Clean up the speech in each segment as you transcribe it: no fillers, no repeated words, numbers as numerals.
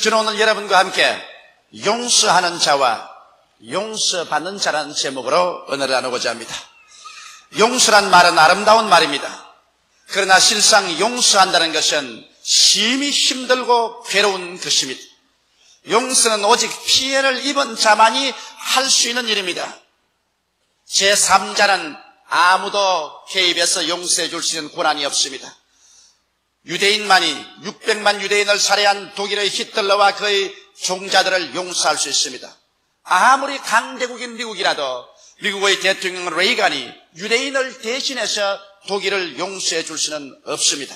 저는 오늘 여러분과 함께 용서하는 자와 용서받는 자라는 제목으로 은혜를 나누고자 합니다. 용서란 말은 아름다운 말입니다. 그러나 실상 용서한다는 것은 심히 힘들고 괴로운 것입니다. 용서는 오직 피해를 입은 자만이 할 수 있는 일입니다. 제3자는 아무도 개입해서 용서해 줄 수 있는 권한이 없습니다. 유대인만이 600만 유대인을 살해한 독일의 히틀러와 그의 종자들을 용서할 수 있습니다. 아무리 강대국인 미국이라도 미국의 대통령 레이간이 유대인을 대신해서 독일을 용서해 줄 수는 없습니다.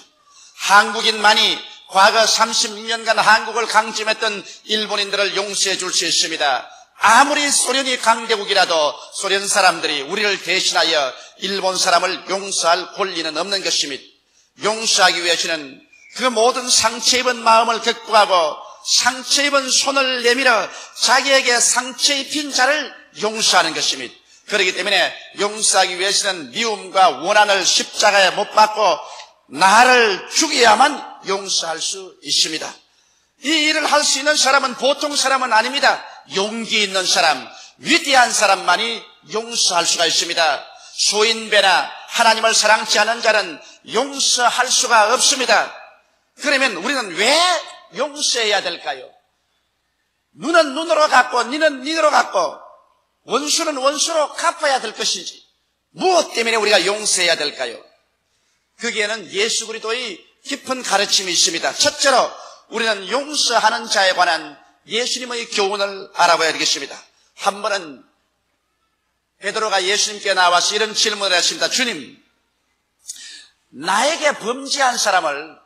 한국인만이 과거 36년간 한국을 강점했던 일본인들을 용서해 줄 수 있습니다. 아무리 소련이 강대국이라도 소련 사람들이 우리를 대신하여 일본 사람을 용서할 권리는 없는 것입니다. 용서하기 위해서는 그 모든 상처 입은 마음을 극복하고 상처 입은 손을 내밀어 자기에게 상처 입힌 자를 용서하는 것입니다. 그렇기 때문에 용서하기 위해서는 미움과 원한을 십자가에 못 박고 나를 죽여야만 용서할 수 있습니다. 이 일을 할 수 있는 사람은 보통 사람은 아닙니다. 용기 있는 사람, 위대한 사람만이 용서할 수가 있습니다. 소인배나 하나님을 사랑치 않은 자는 용서할 수가 없습니다. 그러면 우리는 왜 용서해야 될까요? 눈은 눈으로 갚고 니는 니로 갚고 원수는 원수로 갚아야 될 것이지 무엇 때문에 우리가 용서해야 될까요? 거기에는 예수 그리스도의 깊은 가르침이 있습니다. 첫째로 우리는 용서하는 자에 관한 예수님의 교훈을 알아봐야 되겠습니다. 한 번은 베드로가 예수님께 나와서 이런 질문을 했습니다. 주님, 나에게 범죄한 사람을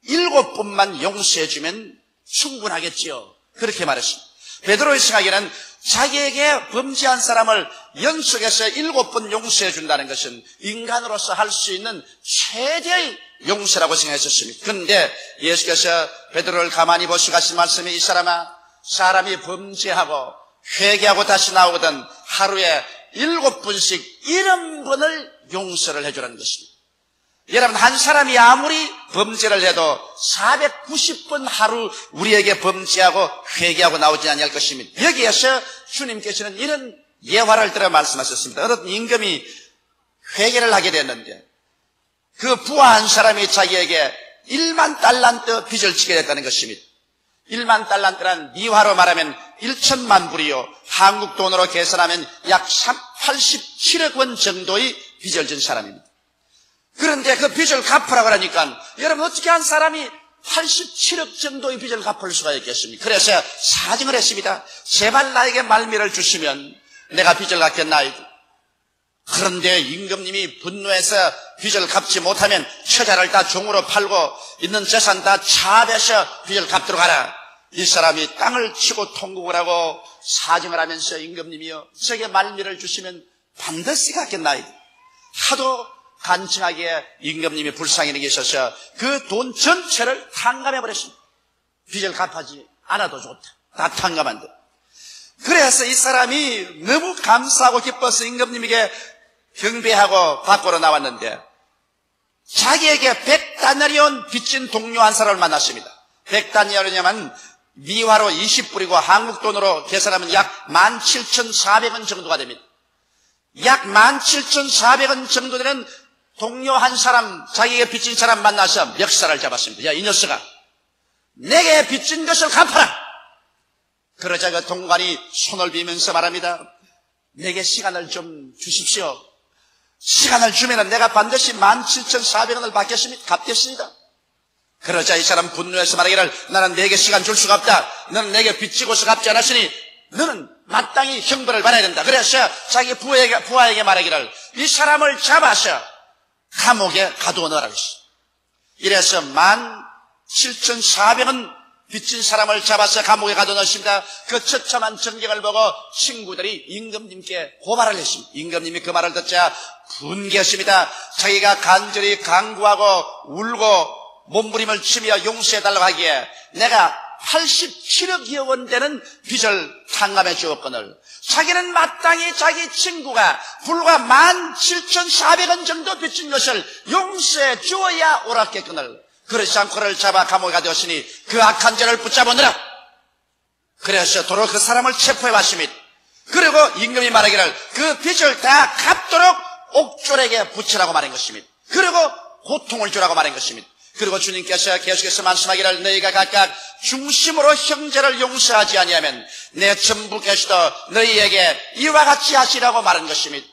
7번만 용서해주면 충분하겠지요. 그렇게 말했습니다. 베드로의 생각에는 자기에게 범죄한 사람을 연속해서 7번 용서해준다는 것은 인간으로서 할 수 있는 최대의 용서라고 생각했었습니다. 그런데 예수께서 베드로를 가만히 보시고 하신 말씀이, 이 사람아, 사람이 범죄하고 회개하고 다시 나오거든 하루에 7번씩 70번을 용서를 해주라는 것입니다. 여러분, 한 사람이 아무리 범죄를 해도 490번 하루 우리에게 범죄하고 회개하고 나오지 않을 것입니다. 여기에서 주님께서는 이런 예화를 들어 말씀하셨습니다. 어떤 임금이 회개를 하게 됐는데 그 부한 사람이 자기에게 1만 달란트 빚을 지게 됐다는 것입니다. 1만 달란트란 미화로 말하면 1천만 불이요, 한국 돈으로 계산하면 약 87억 원 정도의 빚을 진 사람입니다. 그런데 그 빚을 갚으라고 하니까 여러분, 어떻게 한 사람이 87억 정도의 빚을 갚을 수가 있겠습니까? 그래서 사정을 했습니다. 제발 나에게 말미를 주시면 내가 빚을 갚겠나이다. 그런데 임금님이 분노해서 빚을 갚지 못하면 처자를 다 종으로 팔고 있는 재산 다 차압해서 빚을 갚도록 하라. 이 사람이 땅을 치고 통곡을 하고 사정을 하면서, 임금님이여, 저에게 말미를 주시면 반드시 갚겠나이다. 하도 간청하게 임금님이 불쌍히 여기셔서 그 돈 전체를 탕감해버렸습니다. 빚을 갚아지 않아도 좋다. 다 탕감한다. 그래서 이 사람이 너무 감사하고 기뻐서 임금님에게 경배하고 밖으로 나왔는데 자기에게 100다나리온 빚진 동료 한 사람을 만났습니다. 100다나리온이면 미화로 20불이고 한국 돈으로 계산하면 약 17,400원 정도가 됩니다. 약 17,400원 정도 되는 동료 한 사람, 자기에게 빚진 사람 만나서 멱살을 잡았습니다. 야, 이 녀석아, 내게 빚진 것을 갚아라. 그러자 그 동관이 손을 비면서 말합니다. 내게 시간을 좀 주십시오. 시간을 주면 내가 반드시 17,400원을 갚겠습니다. 그러자 이 사람 분노해서 말하기를, 나는 내게 시간 줄 수가 없다. 너는 내게 빚지고서 갚지 않았으니 너는 마땅히 형벌을 받아야 된다. 그래서 자기 부하에게 말하기를, 이 사람을 잡아서 감옥에 가두어 넣으라고 했어. 이래서 17,400원 빚진 사람을 잡아서 감옥에 가두어 넣었습니다. 그 처참한 전경을 보고 친구들이 임금님께 고발을 했습니다. 임금님이 그 말을 듣자 분개했습니다. 자기가 간절히 간구하고 울고 몸부림을 치며 용서해달라고 하기에 내가 87억여 원 되는 빚을 탕감해 주었거늘 자기는 마땅히 자기 친구가 불과 17,400원 정도 빚진 것을 용서해 주어야 옳았겠거늘 그렇지 않고 그를 잡아 감옥에 가두었으니 그 악한 죄를 붙잡으느라. 그래서 도로 그 사람을 체포해 왔습니다. 그리고 임금이 말하기를 그 빚을 다 갚도록 옥졸에게 붙이라고 말한 것입니다. 그리고 고통을 주라고 말한 것입니다. 그리고 주님께서 계속해서 말씀하기를 너희가 각각 중심으로 형제를 용서하지 아니하면 내 전부께서도 너희에게 이와 같이 하시라고 말한 것입니다.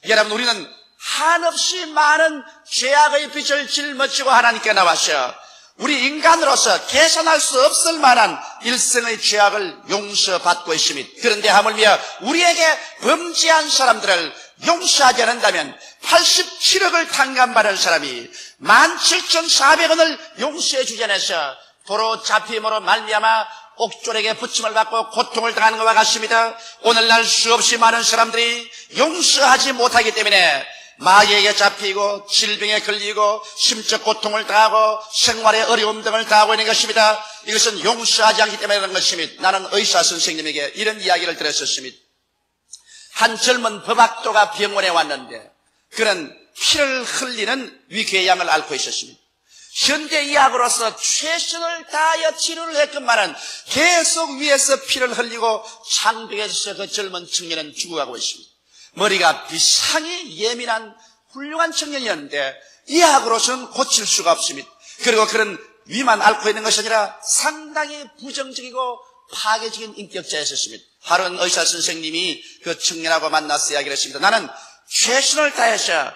여러분, 우리는 한없이 많은 죄악의 빚을 짊어지고 하나님께 나와서 우리 인간으로서 계산할 수 없을 만한 일생의 죄악을 용서받고 있습니다. 그런데 하물며 우리에게 범죄한 사람들을 용서하지 않는다면 87억을 탕감받은 사람이 17,400원을 용서해 주지 않아서 도로 잡힘으로 말미암아 옥졸에게 붙임을 받고 고통을 당하는 것과 같습니다. 오늘날 수없이 많은 사람들이 용서하지 못하기 때문에 마귀에게 잡히고 질병에 걸리고 심적 고통을 당하고 생활의 어려움 등을 당하고 있는 것입니다. 이것은 용서하지 않기 때문에 그런 것입니다. 나는 의사 선생님에게 이런 이야기를 들었었습니다. 한 젊은 법학도가 병원에 왔는데 그는 피를 흘리는 위궤양을 앓고 있었습니다. 현대의학으로서 최선을 다하여 치료를 했건만은 계속 위에서 피를 흘리고 창백해져서 그 젊은 청년은 죽어가고 있습니다. 머리가 비상히 예민한 훌륭한 청년이었는데 의학으로서는 고칠 수가 없습니다. 그리고 그런 위만 앓고 있는 것이 아니라 상당히 부정적이고 파괴적인 인격자였습니다. 하루는 의사 선생님이 그 청년하고 만나서 이야기를 했습니다. 나는 최선을 다해서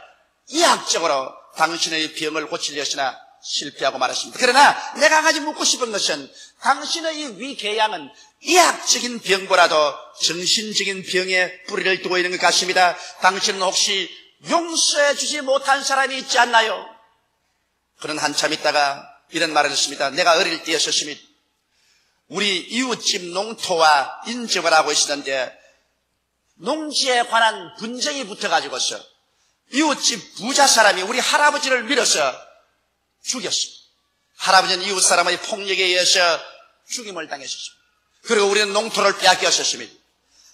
의학적으로 당신의 병을 고치려 했으나 실패하고 말았습니다. 그러나 내가 한 가지 묻고 싶은 것은 당신의 이 위궤양은 의학적인 병보다도 정신적인 병에 뿌리를 두고 있는 것 같습니다. 당신은 혹시 용서해 주지 못한 사람이 있지 않나요? 그는 한참 있다가 이런 말을 했습니다. 내가 어릴 때였습니다. 우리 이웃집 농토와 인접을 하고 있었는데 농지에 관한 분쟁이 붙어가지고서 이웃집 부자 사람이 우리 할아버지를 밀어서 죽였습니다. 할아버지는 이웃 사람의 폭력에 의해서 죽임을 당했었습니다. 그리고 우리는 농토를 빼앗겼었습니다.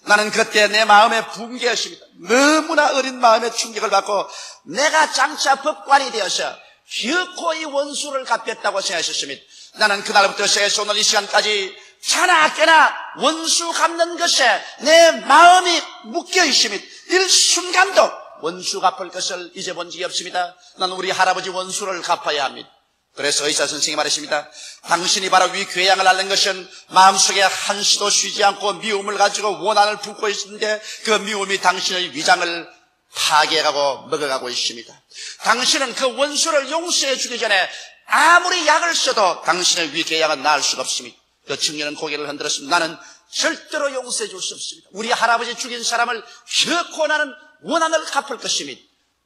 나는 그때 내 마음에 붕괴했습니다. 너무나 어린 마음에 충격을 받고 내가 장차 법관이 되어서 결코 이 원수를 갚겠다고 생각했습니다. 나는 그날부터 시작해서 오늘 이 시간까지 자나 깨나 원수 갚는 것에 내 마음이 묶여 있습니다. 일순간도 원수 갚을 것을 잊어본 적이 없습니다. 나는 우리 할아버지 원수를 갚아야 합니다. 그래서 의사 선생님이 말했습니다. 당신이 바로 위궤양을 앓는 것은 마음속에 한시도 쉬지 않고 미움을 가지고 원한을 품고 있는데 그 미움이 당신의 위장을 파괴하고 먹어가고 있습니다. 당신은 그 원수를 용서해 주기 전에 아무리 약을 써도 당신의 위궤양은 나을 수가 없습니다. 그 청년은 고개를 흔들었습니다. 나는 절대로 용서해 줄 수 없습니다. 우리 할아버지 죽인 사람을 결코 나는 원한을 갚을 것입니다.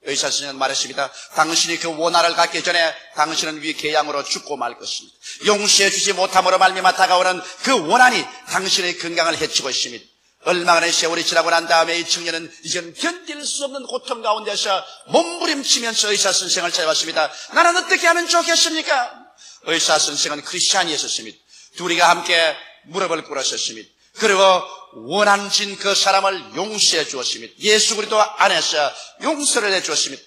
의사 선생님은 말했습니다. 당신이 그 원한을 갖기 전에 당신은 위궤양으로 죽고 말 것입니다. 용서해 주지 못함으로 말미암아 다가오는 그 원한이 당신의 건강을 해치고 있습니다. 얼마간의 세월이 지나고 난 다음에 이 청년은 이제는 견딜 수 없는 고통 가운데서 몸부림치면서 의사 선생을 찾아왔습니다. 나는 어떻게 하면 좋겠습니까? 의사 선생은 크리스찬이었습니다. 둘이가 함께 무릎을 꿇었습니다. 그리고 원한진 그 사람을 용서해 주었습니다. 예수 그리스도 안에서 용서를 해 주었습니다.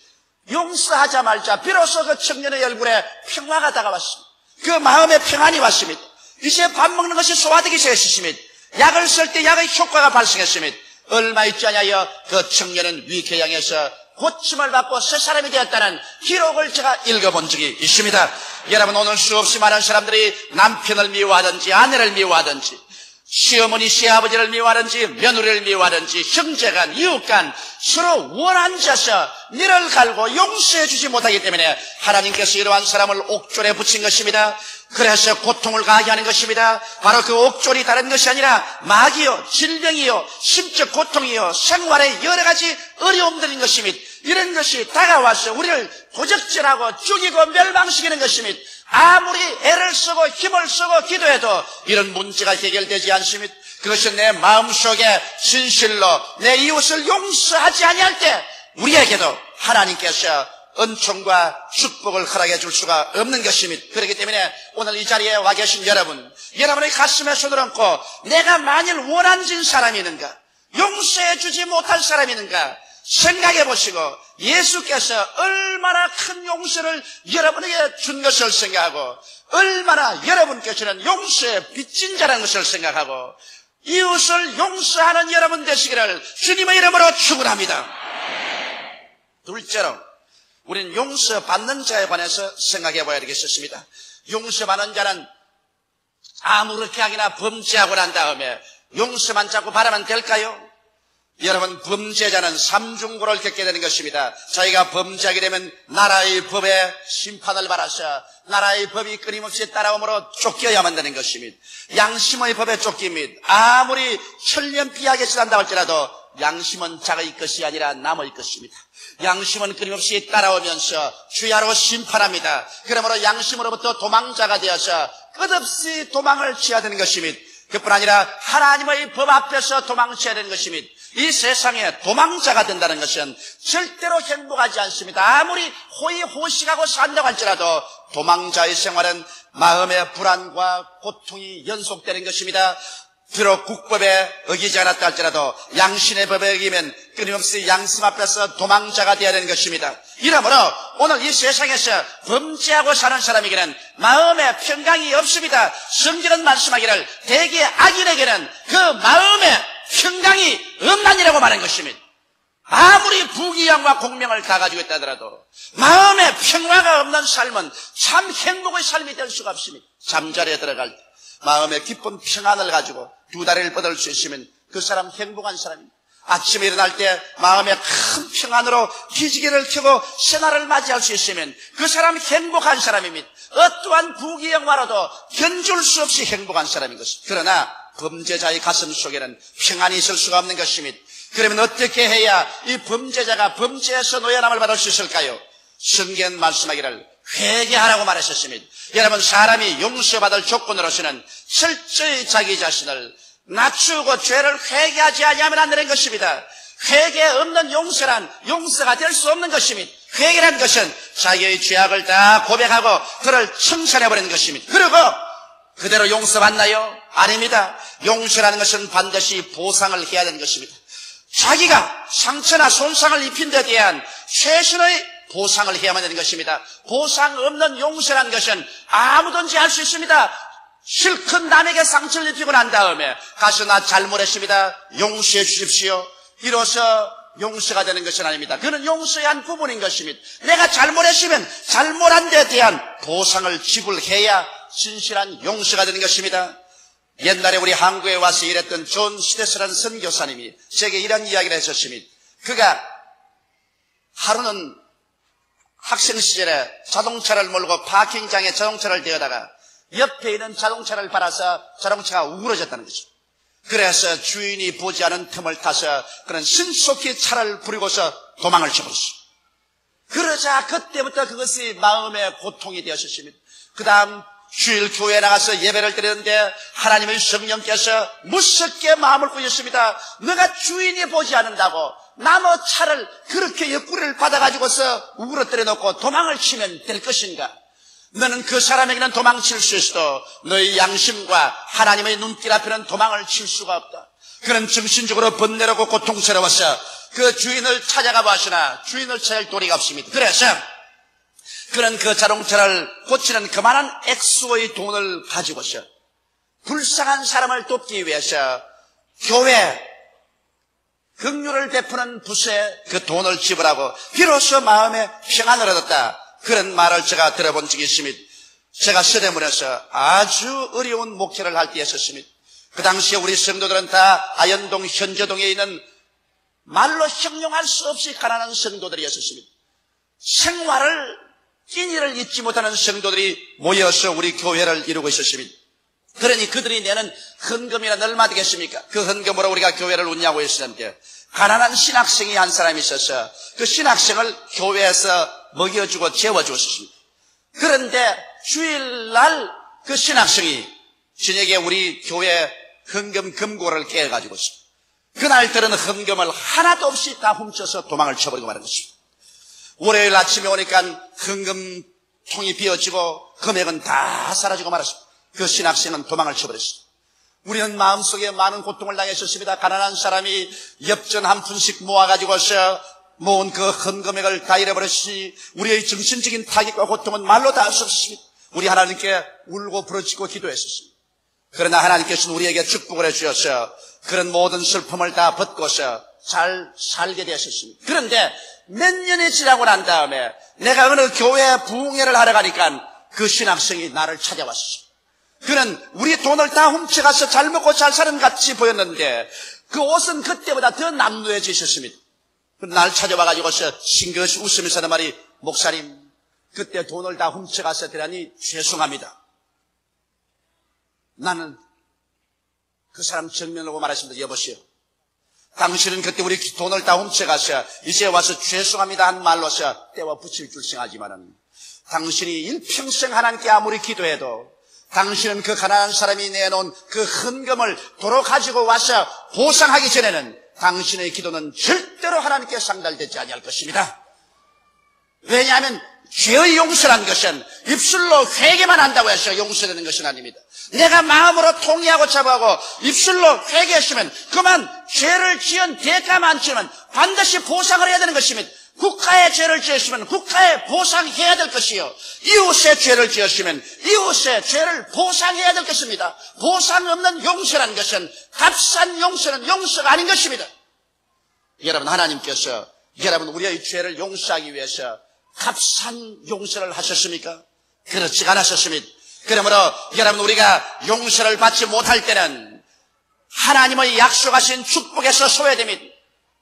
용서하자마자 비로소 그 청년의 얼굴에 평화가 다가왔습니다. 그 마음에 평안이 왔습니다. 이제 밥 먹는 것이 소화되기 시작했습니다. 약을 쓸 때 약의 효과가 발생했습니다. 얼마 있지 않아요 그 청년은 위궤양에서 고침을 받고 새 사람이 되었다는 기록을 제가 읽어본 적이 있습니다. 여러분, 오늘 수없이 많은 사람들이 남편을 미워하든지 아내를 미워하든지 시어머니, 시아버지를 미워하든지 며느리를 미워하든지 형제간, 이웃간 서로 원한져서 니를 갈고 용서해 주지 못하기 때문에 하나님께서 이러한 사람을 옥졸에 붙인 것입니다. 그래서 고통을 가하게 하는 것입니다. 바로 그 옥졸이 다른 것이 아니라 마귀요, 질병이요, 심적 고통이요, 생활의 여러 가지 어려움들인 것입니다. 이런 것이 다가와서 우리를 도적질하고 죽이고 멸망시키는 것입니다. 아무리 애를 쓰고 힘을 쓰고 기도해도 이런 문제가 해결되지 않습니다. 그것은 내 마음속에 진실로 내 이웃을 용서하지 아니할 때 우리에게도 하나님께서 은총과 축복을 허락해 줄 수가 없는 것입니다. 그렇기 때문에 오늘 이 자리에 와 계신 여러분, 여러분의 가슴에 손을 얹고 내가 만일 원한진 사람이 있는가, 용서해 주지 못할 사람이 있는가, 생각해 보시고 예수께서 얼마나 큰 용서를 여러분에게 준 것을 생각하고 얼마나 여러분께 주는 용서의 빚진 자라는 것을 생각하고 이웃을 용서하는 여러분 되시기를 주님의 이름으로 축원합니다. 둘째로 우리는 용서받는 자에 관해서 생각해 봐야 되겠습니다. 용서받는 자는 아무렇게 하기나 범죄하고 난 다음에 용서만 자꾸 바라면 될까요? 여러분, 범죄자는 삼중고를 겪게 되는 것입니다. 자기가 범죄하게 되면 나라의 법에 심판을 받아서 나라의 법이 끊임없이 따라오므로 쫓겨야만 되는 것입니다. 양심의 법에 쫓깁니다. 아무리 천년비하게 지난다 할지라도 양심은 자기의 것이 아니라 남의 것입니다. 양심은 끊임없이 따라오면서 주야로 심판합니다. 그러므로 양심으로부터 도망자가 되어서 끝없이 도망을 취해야 되는 것입니다. 그뿐 아니라 하나님의 법 앞에서 도망쳐야 되는 것입니다. 이 세상에 도망자가 된다는 것은 절대로 행복하지 않습니다. 아무리 호의호식하고 산다고 할지라도 도망자의 생활은 마음의 불안과 고통이 연속되는 것입니다. 비록 국법에 어기지 않았다 할지라도 양심의 법에 어기면 끊임없이 양심 앞에서 도망자가 되어야 되는 것입니다. 이러므로 오늘 이 세상에서 범죄하고 사는 사람에게는 마음의 평강이 없습니다. 성경은 말씀하기를 대개 악인에게는 그 마음의 평강이 없나니라고 말한 것입니다. 아무리 부귀영화 공명을 다 가지고 있다 하더라도 마음의 평화가 없는 삶은 참 행복의 삶이 될 수가 없습니다. 잠자리에 들어갈 때 마음의 기쁜 평안을 가지고 두 다리를 뻗을 수 있으면 그 사람 행복한 사람입니다. 아침에 일어날 때 마음의 큰 평안으로 기지개를 켜고 새날을 맞이할 수 있으면 그 사람 행복한 사람입니다. 어떠한 부귀영화로도 견줄 수 없이 행복한 사람인 것입니다. 그러나 범죄자의 가슴 속에는 평안이 있을 수가 없는 것입니다. 그러면 어떻게 해야 이 범죄자가 범죄에서 노예남을 받을 수 있을까요? 성경 말씀하기를 회개하라고 말하셨습니다. 여러분, 사람이 용서받을 조건으로서는 철저히 자기 자신을 낮추고 죄를 회개하지 아니하면 안 되는 것입니다. 회개 없는 용서란 용서가 될 수 없는 것입니다. 회개라는 것은 자기의 죄악을 다 고백하고 그를 청산해버리는 것입니다. 그리고 그대로 용서받나요? 아닙니다. 용서라는 것은 반드시 보상을 해야 되는 것입니다. 자기가 상처나 손상을 입힌 데 대한 최선의 보상을 해야만 되는 것입니다. 보상 없는 용서라는 것은 아무든지 할 수 있습니다. 실컷 남에게 상처를 입히고 난 다음에 가서 나 잘못했습니다. 용서해 주십시오. 이로써 용서가 되는 것은 아닙니다. 그는 용서의 한 부분인 것입니다. 내가 잘못했으면 잘못한 데 대한 보상을 지불해야 진실한 용서가 되는 것입니다. 옛날에 우리 한국에 와서 일했던 존 시데스라는 선교사님이 제게 이런 이야기를 했었습니다. 그가 하루는 학생 시절에 자동차를 몰고 파킹장에 자동차를 대다가 옆에 있는 자동차를 받아서 자동차가 우그러졌다는 거죠. 그래서 주인이 보지 않은 틈을 타서 그는 신속히 차를 부리고서 도망을 쳐버렸어요. 그러자 그때부터 그것이 마음의 고통이 되었습니다. 그 다음 주일 교회에 나가서 예배를 드리는데 하나님의 성령께서 무섭게 마음을 꾸셨습니다. 너가 주인이 보지 않는다고 남의 차를 그렇게 옆구리를 받아가지고서 우그러뜨려 놓고 도망을 치면 될 것인가? 너는 그 사람에게는 도망칠 수 있어도 너의 양심과 하나님의 눈길 앞에는 도망을 칠 수가 없다. 그는 정신적으로 번뇌롭고 고통스러워서 그 주인을 찾아가 보았으나 주인을 찾을 도리가 없습니다. 그래서 그는 그 자동차를 고치는 그만한 액수의 돈을 가지고서 불쌍한 사람을 돕기 위해서 교회 긍휼을 베푸는 붓에 그 돈을 지불하고 비로소 마음에 평안을 얻었다. 그런 말을 제가 들어본 적이 있습니다. 제가 서대문에서 아주 어려운 목회를 할 때 했었습니다. 그 당시에 우리 성도들은 다 아현동 현저동에 있는 말로 형용할 수 없이 가난한 성도들이었습니다. 생활을 끼니를 잊지 못하는 성도들이 모여서 우리 교회를 이루고 있었습니다. 그러니 그들이 내는 헌금이란 얼마 되겠습니까? 그 헌금으로 우리가 교회를 운영하고 있었는데 가난한 신학생이 한 사람이 있어서 그 신학생을 교회에서 먹여주고 재워주었습니다. 그런데 주일날 그 신학생이 저녁에 우리 교회 헌금 금고를 깨가지고 있습니다. 그날 들은 헌금을 하나도 없이 다 훔쳐서 도망을 쳐버리고 말한 것입니다. 월요일 아침에 오니까 헌금통이 비어지고 금액은 다 사라지고 말았습니다. 그 신학생은 도망을 쳐버렸습니다. 우리는 마음속에 많은 고통을 당했었습니다. 가난한 사람이 엽전 한 푼씩 모아가지고서 모은 그 헌금액을 다 잃어버렸으니 우리의 정신적인 타격과 고통은 말로 다 할 수 없습니다. 우리 하나님께 울고 부르짖고 기도했었습니다. 그러나 하나님께서는 우리에게 축복을 해주셔서 그런 모든 슬픔을 다 벗고서 잘 살게 되었습니다. 그런데 몇 년이 지나고 난 다음에 내가 어느 교회에 부흥회를 하러 가니까 그 신학생이 나를 찾아왔습니다. 그는 우리 돈을 다 훔쳐가서 잘 먹고 잘 사는 같이 보였는데 그 옷은 그때보다 더 남루해지셨습니다. 날 찾아와가지고서 싱긋이 웃으면서 하는 말이, 목사님, 그때 돈을 다 훔쳐가서 대단히 죄송합니다. 나는 그 사람 정면으로 말했습니다. 여보시오, 당신은 그때 우리 돈을 다 훔쳐가서 이제 와서 죄송합니다 한 말로서 때와 붙일 줄 생각하지만은 당신이 일평생 하나님께 아무리 기도해도 당신은 그 가난한 사람이 내놓은 그 헌금을 도로 가지고 와서 보상하기 전에는 당신의 기도는 절대로 하나님께 상달되지 아니할 것입니다. 왜냐하면 죄의 용서란 것은 입술로 회개만 한다고 해서 용서되는 것은 아닙니다. 내가 마음으로 통회하고 자부하고 입술로 회개했으면 그만 죄를 지은 대가만 치면 반드시 보상을 해야 되는 것입니다. 국가의 죄를 지었으면 국가에 보상해야 될 것이요, 이웃의 죄를 지었으면 이웃의 죄를 보상해야 될 것입니다. 보상 없는 용서란 것은, 값싼 용서는 용서가 아닌 것입니다. 여러분, 하나님께서 여러분 우리의 죄를 용서하기 위해서 값싼 용서를 하셨습니까? 그렇지 않으셨습니다. 그러므로 여러분, 우리가 용서를 받지 못할 때는 하나님의 약속하신 축복에서 소외됩니다.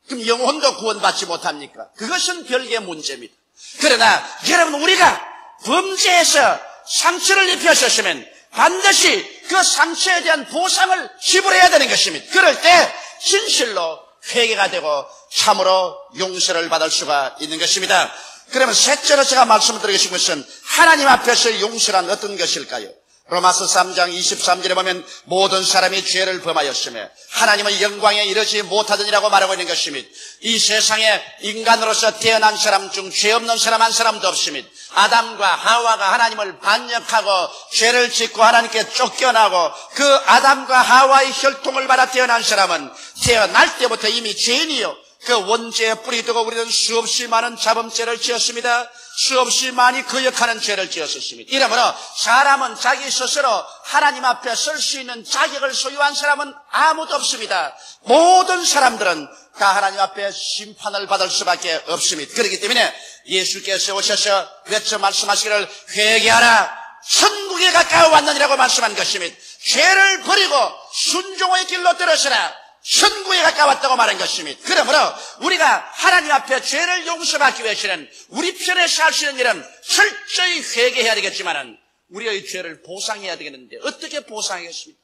그럼 영혼도 구원받지 못합니까? 그것은 별개의 문제입니다. 그러나 여러분, 우리가 범죄에서 상처를 입히셨으면 반드시 그 상처에 대한 보상을 지불해야 되는 것입니다. 그럴 때 진실로 회개가 되고 참으로 용서를 받을 수가 있는 것입니다. 그러면 셋째로 제가 말씀을 드리고 싶은 것은 하나님 앞에서 용서란 어떤 것일까요? 로마서 3장 23절에 보면 모든 사람이 죄를 범하였으며 하나님의 영광에 이르지 못하더니라고 말하고 있는 것입니다. 이 세상에 인간으로서 태어난 사람 중 죄 없는 사람 한 사람도 없습니다. 아담과 하와가 하나님을 반역하고 죄를 짓고 하나님께 쫓겨나고 그 아담과 하와의 혈통을 받아 태어난 사람은 태어날 때부터 이미 죄인이요, 그 원죄의 뿌리 두고 우리는 수없이 많은 자범죄를 지었습니다. 수없이 많이 거역하는 죄를 지었습니다. 이러므로 사람은 자기 스스로 하나님 앞에 설 수 있는 자격을 소유한 사람은 아무도 없습니다. 모든 사람들은 다 하나님 앞에 심판을 받을 수밖에 없습니다. 그렇기 때문에 예수께서 오셔서 외쳐 말씀하시기를 회개하라, 천국에 가까워 왔느니라고 말씀한 것입니다. 죄를 버리고 순종의 길로 들어서라, 천국에 가까웠다고 말한 것입니다. 그러므로 우리가 하나님 앞에 죄를 용서받기 위해서는 우리 편에서 할 수 있는 일은 철저히 회개해야 되겠지만은 우리의 죄를 보상해야 되겠는데 어떻게 보상하겠습니까?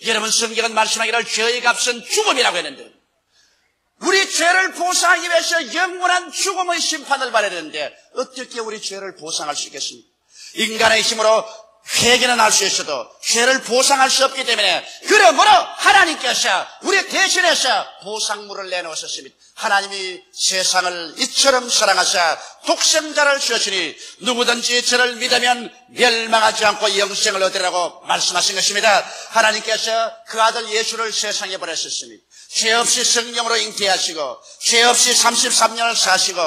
여러분, 성경은 말씀하기를 죄의 값은 죽음이라고 했는데 우리 죄를 보상하기 위해서 영원한 죽음의 심판을 받아야 되는데 어떻게 우리 죄를 보상할 수 있겠습니까? 인간의 힘으로 회개는 할 수 있어도 죄를 보상할 수 없기 때문에, 그러므로 하나님께서 우리 대신해서 보상물을 내놓으셨습니다. 하나님이 세상을 이처럼 사랑하사 독생자를 주셨으니 누구든지 저를 믿으면 멸망하지 않고 영생을 얻으라고 말씀하신 것입니다. 하나님께서 그 아들 예수를 세상에 보내셨습니다. 죄 없이 성령으로 잉태하시고 죄 없이 33년을 사시고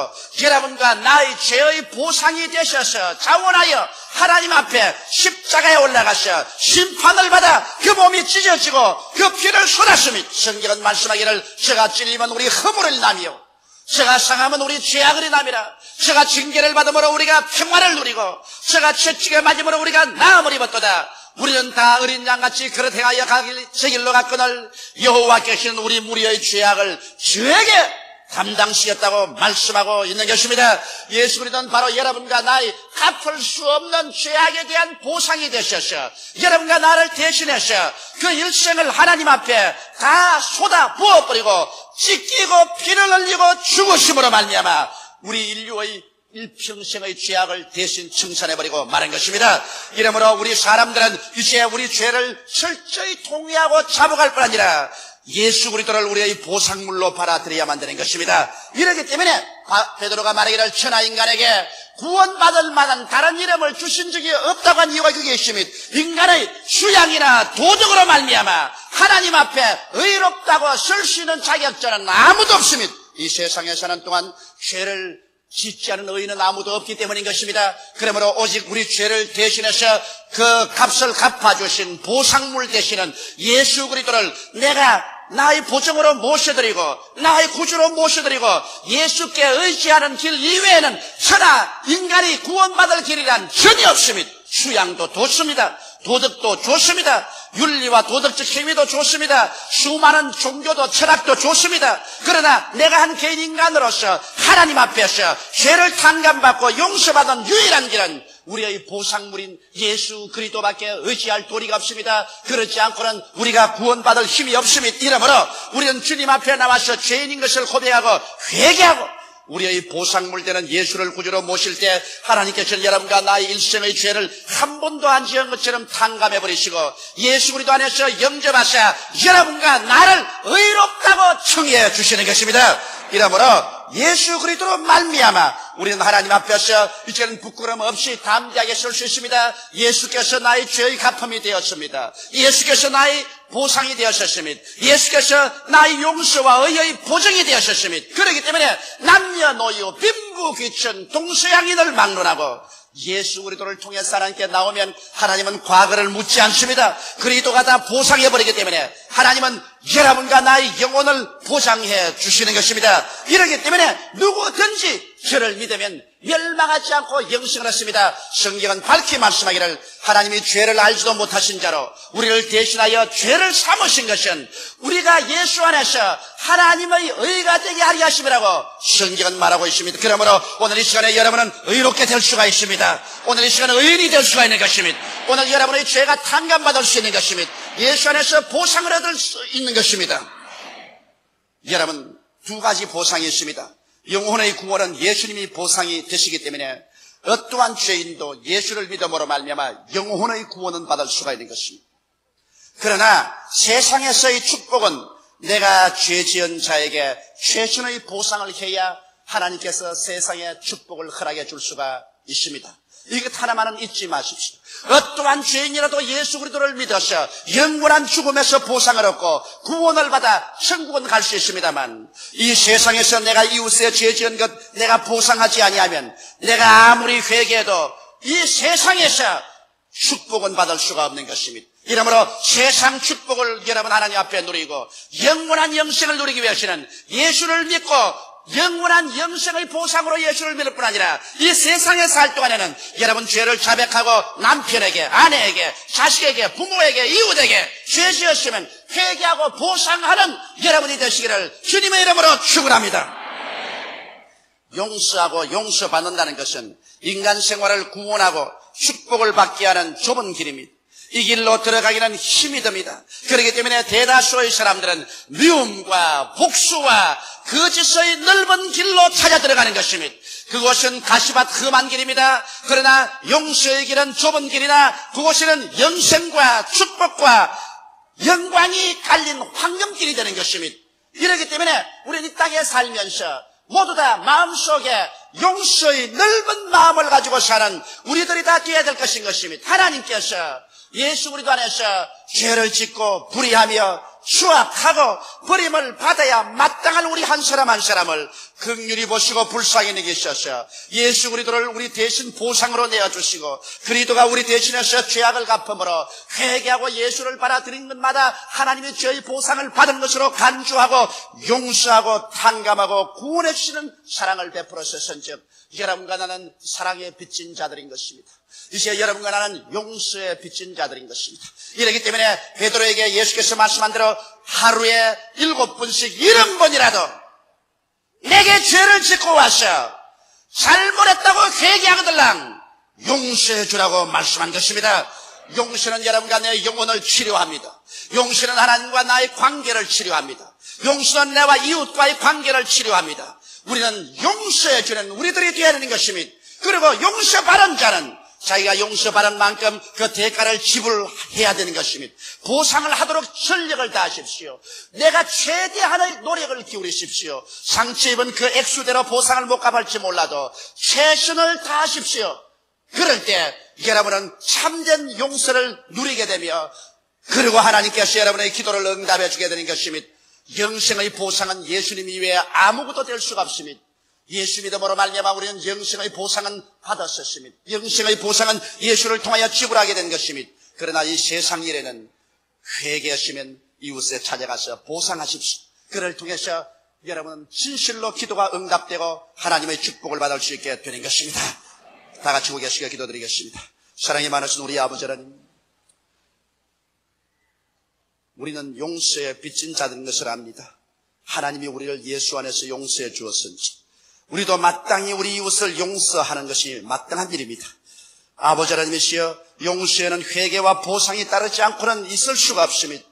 여러분과 나의 죄의 보상이 되셔서 자원하여 하나님 앞에 십자가에 올라가셔 심판을 받아 그 몸이 찢어지고 그 피를 쏟았습니다. 성경은 말씀하기를 저가 찔리면 우리 허물을 남이요 저가 상하면 우리 죄악을 남이라. 저가 징계를 받음으로 우리가 평화를 누리고 저가 채찍에 맞음으로 우리가 나음을 입었도다. 우리는 다 어린 양같이 그릇 행하여 제 길로 갔거늘 여호와께서는 우리 무리의 죄악을 저에게 담당시켰다고 말씀하고 있는 것입니다. 예수 그리스도는 바로 여러분과 나의 갚을 수 없는 죄악에 대한 보상이 되셔서 여러분과 나를 대신해서 그 일생을 하나님 앞에 다 쏟아 부어버리고 찢기고 피를 흘리고 죽으심으로 말미암아 우리 인류의 일평생의 죄악을 대신 청산해버리고 말한 것입니다. 이러므로 우리 사람들은 이제 우리 죄를 철저히 통회하고 자복할 뿐 아니라 예수 그리스도를 우리의 보상물로 받아들여야만 되는 것입니다. 이렇기 때문에 베드로가 말하기를 천하 인간에게 구원받을 만한 다른 이름을 주신 적이 없다고 한 이유가 그게 있습니다. 인간의 수양이나 도덕으로 말미암아 하나님 앞에 의롭다고 설 수 있는 자격자는 아무도 없습니다. 이 세상에 사는 동안 죄를 짓지 않은 의인은 아무도 없기 때문인 것입니다. 그러므로 오직 우리 죄를 대신해서 그 값을 갚아주신 보상물 되시는 예수 그리스도를 내가 나의 보정으로 모셔드리고 나의 구주로 모셔드리고 예수께 의지하는 길 이외에는 천하 인간이 구원받을 길이란 전혀 없습니다. 수양도 좋습니다. 도덕도 좋습니다. 윤리와 도덕적 행위도 좋습니다. 수많은 종교도 철학도 좋습니다. 그러나 내가 한 개인 인간으로서 하나님 앞에서 죄를 탕감받고 용서받은 유일한 길은 우리의 보상물인 예수 그리스도밖에 의지할 도리가 없습니다. 그렇지 않고는 우리가 구원받을 힘이 없습니다. 이러므로 우리는 주님 앞에 나와서 죄인인 것을 고백하고 회개하고 우리의 보상물 되는 예수를 구주로 모실 때 하나님께서는 여러분과 나의 일생의 죄를 한 번도 안 지은 것처럼 탕감해버리시고 예수 그리스도 안에서 영접하셔 여러분과 나를 의롭다고 청해 주시는 것입니다. 이러므로 예수 그리스도로 말미암아 우리는 하나님 앞에서 이제는 부끄러움 없이 담대하게 설 수 있습니다. 예수께서 나의 죄의 갚음이 되었습니다. 예수께서 나의 보상이 되었습니다. 예수께서 나의 용서와 의의 보증이 되었습니다. 그렇기 때문에 남녀노소 빈부귀천 동서양인을 막론하고 예수 그리스도를 통해서 하나님께 나오면 하나님은 과거를 묻지 않습니다. 그리스도가 다 보상해버리기 때문에 하나님은 여러분과 나의 영혼을 보장해 주시는 것입니다. 이렇기 때문에 누구든지 저를 믿으면 멸망하지 않고 영생을 했습니다. 성경은 밝히 말씀하기를 하나님이 죄를 알지도 못하신 자로 우리를 대신하여 죄를 삼으신 것은 우리가 예수 안에서 하나님의 의가 되게 하려 하심이라고 성경은 말하고 있습니다. 그러므로 오늘 이 시간에 여러분은 의롭게 될 수가 있습니다. 오늘 이 시간에 의인이 될 수가 있는 것입니다. 오늘 여러분의 죄가 탕감받을 수 있는 것입니다. 예수 안에서 보상을 얻을 수 있는 것입니다. 여러분, 두 가지 보상이 있습니다. 영혼의 구원은 예수님이 보상이 되시기 때문에 어떠한 죄인도 예수를 믿음으로 말미암아 영혼의 구원은 받을 수가 있는 것입니다. 그러나 세상에서의 축복은 내가 죄 지은 자에게 최선의 보상을 해야 하나님께서 세상에 축복을 허락해 줄 수가 있습니다. 이것 하나만은 잊지 마십시오. 어떠한 죄인이라도 예수 그리스도를 믿어서 영원한 죽음에서 보상을 얻고 구원을 받아 천국은 갈 수 있습니다만 이 세상에서 내가 이웃에 죄 지은 것 내가 보상하지 아니하면 내가 아무리 회개해도 이 세상에서 축복은 받을 수가 없는 것입니다. 이러므로 세상 축복을 여러분 하나님 앞에 누리고 영원한 영생을 누리기 위해서는 예수를 믿고 영원한 영생의 보상으로 예수를 믿을 뿐 아니라 이 세상에 살 동안에는 여러분 죄를 자백하고 남편에게, 아내에게, 자식에게, 부모에게, 이웃에게 죄 지었으면 회개하고 보상하는 여러분이 되시기를 주님의 이름으로 축원합니다. 용서하고 용서받는다는 것은 인간 생활을 구원하고 축복을 받게 하는 좁은 길입니다. 이 길로 들어가기는 힘이 듭니다. 그렇기 때문에 대다수의 사람들은 미움과 복수와 거짓의 넓은 길로 찾아 들어가는 것입니다. 그곳은 가시밭 험한 길입니다. 그러나 용서의 길은 좁은 길이나 그곳에는 영생과 축복과 영광이 깔린 황금길이 되는 것입니다. 이렇기 때문에 우리는 이 땅에 살면서 모두 다 마음속에 용서의 넓은 마음을 가지고 사는 우리들이 다 되어야 될 것인 것입니다. 하나님께서 예수 그리스도 안에서 죄를 짓고 불의하며 추악하고 버림을 받아야 마땅한 우리 한 사람 한 사람을 긍휼히 보시고 불쌍히 여기셔서 예수 그리스도를 우리 대신 보상으로 내어주시고 그리스도가 우리 대신해서 죄악을 갚음으로 회개하고 예수를 받아들인 것마다 하나님의 죄의 보상을 받은 것으로 간주하고 용서하고 탕감하고 구원해 주시는 사랑을 베풀어서선즉 여러분과 나는 사랑에 빚진 자들인 것입니다. 이제 여러분과 나는 용서에 빚진 자들인 것입니다. 이렇기 때문에 베드로에게 예수께서 말씀한 대로 하루에 7번씩 70번이라도 내게 죄를 짓고 와서 잘못했다고 회개하거들랑 용서해 주라고 말씀한 것입니다. 용서는 여러분과 내 영혼을 치료합니다. 용서는 하나님과 나의 관계를 치료합니다. 용서는 내와 이웃과의 관계를 치료합니다. 우리는 용서해 주는 우리들이 되어야 하는 것입니다. 그리고 용서받은 자는 자기가 용서받은 만큼 그 대가를 지불해야 되는 것입니다. 보상을 하도록 전력을 다하십시오. 내가 최대한의 노력을 기울이십시오. 상처 입은 그 액수대로 보상을 못 갚을지 몰라도 최선을 다하십시오. 그럴 때 여러분은 참된 용서를 누리게 되며 그리고 하나님께서 여러분의 기도를 응답해 주게 되는 것입니다. 영생의 보상은 예수님 이외에 아무것도 될 수가 없습니다. 예수 믿음으로 말미암아 우리는 영생의 보상은 받았었습니다. 영생의 보상은 예수를 통하여 지불하게 된 것입니다. 그러나 이 세상 일에는 회개하시면 이웃에 찾아가서 보상하십시오. 그를 통해서 여러분은 진실로 기도가 응답되고 하나님의 축복을 받을 수 있게 되는 것입니다. 다 같이 고개 숙여 기도드리겠습니다. 사랑이 많으신 우리 아버지 하나님, 우리는 용서에 빚진 자들인 것을 압니다. 하나님이 우리를 예수 안에서 용서해 주었은지 우리도 마땅히 우리 이웃을 용서하는 것이 마땅한 일입니다. 아버지 하나님이시여, 용서에는 회개와 보상이 따르지 않고는 있을 수가 없습니다.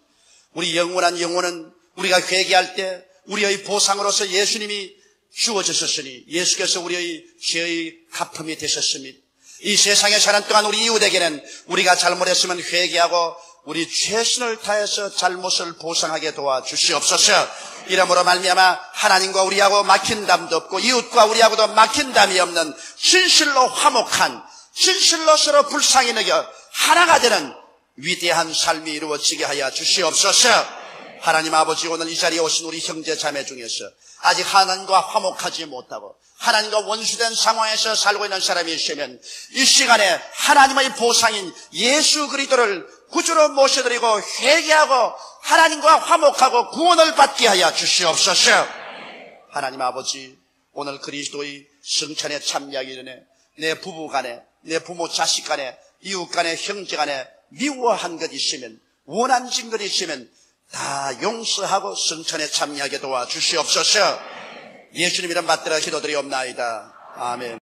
우리 영원한 영혼은 우리가 회개할 때 우리의 보상으로서 예수님이 주어주셨으니 예수께서 우리의 죄의 갚음이 되셨습니다. 이 세상에 사는 동안 우리 이웃에게는 우리가 잘못했으면 회개하고 우리 최선을 다해서 잘못을 보상하게 도와주시옵소서. 이러므로 말미암아 하나님과 우리하고 막힌 담도 없고 이웃과 우리하고도 막힌 담이 없는 진실로 화목한, 진실로 서로 불쌍히 여겨 하나가 되는 위대한 삶이 이루어지게 하여 주시옵소서. 하나님 아버지, 오늘 이 자리에 오신 우리 형제 자매 중에서 아직 하나님과 화목하지 못하고 하나님과 원수된 상황에서 살고 있는 사람이 있으면 이 시간에 하나님의 보상인 예수 그리스도를 구주로 모셔드리고 회개하고 하나님과 화목하고 구원을 받게 하여 주시옵소서. 하나님 아버지, 오늘 그리스도의 성찬에 참여하기 전에 내 부부 간에, 내 부모 자식 간에, 이웃 간에, 형제 간에 미워한 것 있으면, 원한진 것 있으면 다 용서하고 성찬에 참여하게 도와주시옵소서. 예수님 이름 받들어 기도드리옵나이다. 아멘.